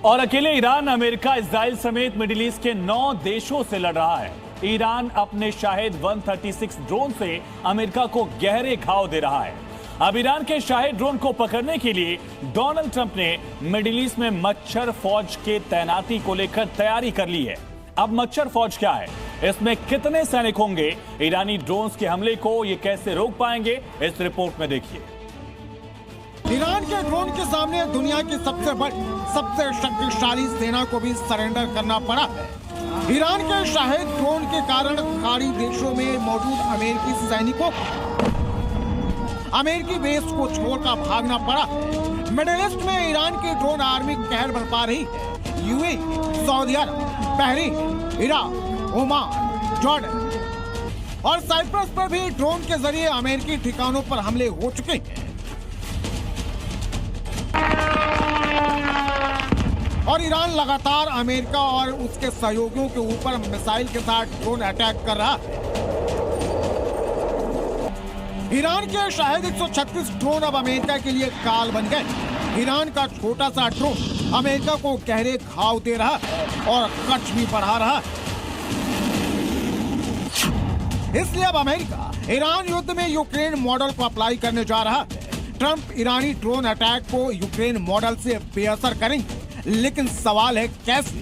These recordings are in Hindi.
और अकेले ईरान, अमेरिका, इजराइल समेत मिडिल ईस्ट के 9 देशों से लड़ रहा है। ईरान अपने शाहिद 136 ड्रोन से अमेरिका को गहरे घाव दे रहा है। अब ईरान के शाहिद ड्रोन को पकड़ने के लिए डोनाल्ड ट्रंप ने मिडिल ईस्ट में मच्छर फौज के तैनाती को लेकर तैयारी कर ली है। अब मच्छर फौज क्या है, इसमें कितने सैनिक होंगे, ईरानी ड्रोन्स के हमले को ये कैसे रोक पाएंगे, इस रिपोर्ट में देखिए। ईरान के ड्रोन के सामने दुनिया की सबसे बड़ी, सबसे शक्तिशाली सेना को भी सरेंडर करना पड़ा है। ईरान के शाहिद ड्रोन के कारण खाड़ी देशों में मौजूद अमेरिकी सैनिकों को अमेरिकी बेस को छोड़कर भागना पड़ा। मिडिल ईस्ट में ईरान की ड्रोन आर्मी कहर बरपा रही है। यूएई, सऊदी अरब, बहरीन, इराक, ओमान, जॉर्डन और साइप्रस पर भी ड्रोन के जरिए अमेरिकी ठिकानों पर हमले हो चुके हैं। और ईरान लगातार अमेरिका और उसके सहयोगियों के ऊपर मिसाइल के साथ ड्रोन अटैक कर रहा है। ईरान के शायद 136 ड्रोन अब अमेरिका के लिए काल बन गए। ईरान का छोटा सा ड्रोन अमेरिका को गहरे घाव दे रहा है और खर्च भी बढ़ा रहा है। इसलिए अब अमेरिका ईरान युद्ध में यूक्रेन मॉडल को अप्लाई करने जा रहा है। ट्रंप ईरानी ड्रोन अटैक को यूक्रेन मॉडल से बेअसर करेंगे, लेकिन सवाल है कैसे?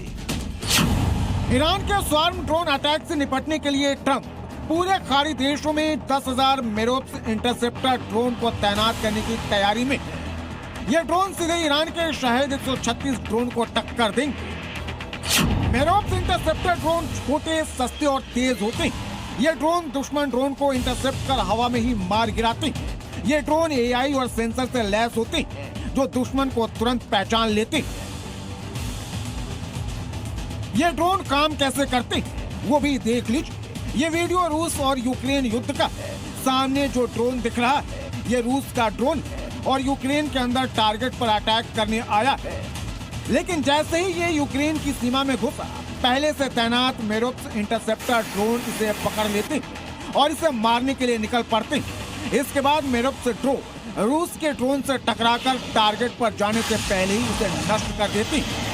ईरान के स्वार्म ड्रोन अटैक से निपटने के लिए ट्रंप पूरे खाड़ी देशों में 10,000 मेरोप्स इंटरसेप्टर ड्रोन को तैनात करने की तैयारी में। ये ड्रोन सीधे ईरान के शाहिद 136 ड्रोन को टक्कर देंगे। मेरोप्स इंटरसेप्टर ड्रोन छोटे, सस्ते और तेज होते हैं। ये ड्रोन दुश्मन ड्रोन को इंटरसेप्ट कर हवा में ही मार गिराते हैं। ये ड्रोन एआई और सेंसर से लैस होते हैं जो दुश्मन को तुरंत पहचान लेते हैं। ये ड्रोन काम कैसे करते हैं वो भी देख लीजिए। ये वीडियो रूस और यूक्रेन युद्ध का है। सामने जो ड्रोन दिख रहा है ये रूस का ड्रोन है और यूक्रेन के अंदर टारगेट पर अटैक करने आया है। लेकिन जैसे ही ये यूक्रेन की सीमा में घुसा, पहले से तैनात मेरोप्स इंटरसेप्टर ड्रोन इसे पकड़ लेते हैं और इसे मारने के लिए निकल पड़ते हैं। इसके बाद मेरोप्स ड्रोन रूस के ड्रोन से टकराकर टारगेट पर जाने से पहले ही उसे नष्ट कर देते हैं।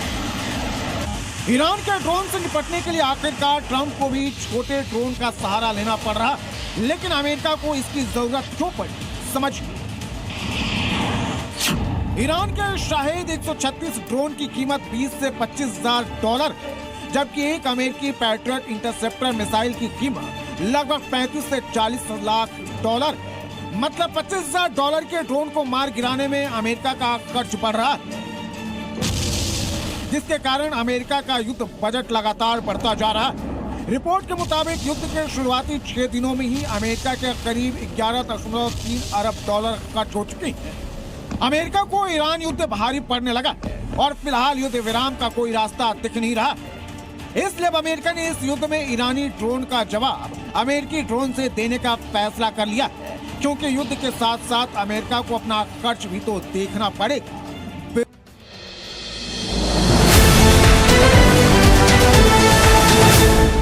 ईरान के ड्रोन से निपटने के लिए आखिरकार ट्रंप को भी छोटे ड्रोन का सहारा लेना पड़ रहा, लेकिन अमेरिका को इसकी जरूरत क्यों पड़ी, समझिए। ईरान के शाहिद 136 ड्रोन की कीमत 20 से $25,000 है, जबकि एक अमेरिकी पैट्रियट इंटरसेप्टर मिसाइल की कीमत लगभग 35 से $40 है। मतलब $25,000 के ड्रोन को मार गिराने में अमेरिका का खर्च बढ़ रहा है, जिसके कारण अमेरिका का युद्ध बजट लगातार बढ़ता जा रहा है। रिपोर्ट के मुताबिक युद्ध के शुरुआती 6 दिनों में ही अमेरिका के करीब $11.3 अरब खर्च हो चुके हैं। अमेरिका को ईरान युद्ध भारी पड़ने लगा और फिलहाल युद्ध विराम का कोई रास्ता दिख नहीं रहा। इसलिए अब अमेरिका ने इस युद्ध में ईरानी ड्रोन का जवाब अमेरिकी ड्रोन से देने का फैसला कर लिया, क्योंकि युद्ध के साथ साथ अमेरिका को अपना खर्च भी तो देखना पड़ेगा।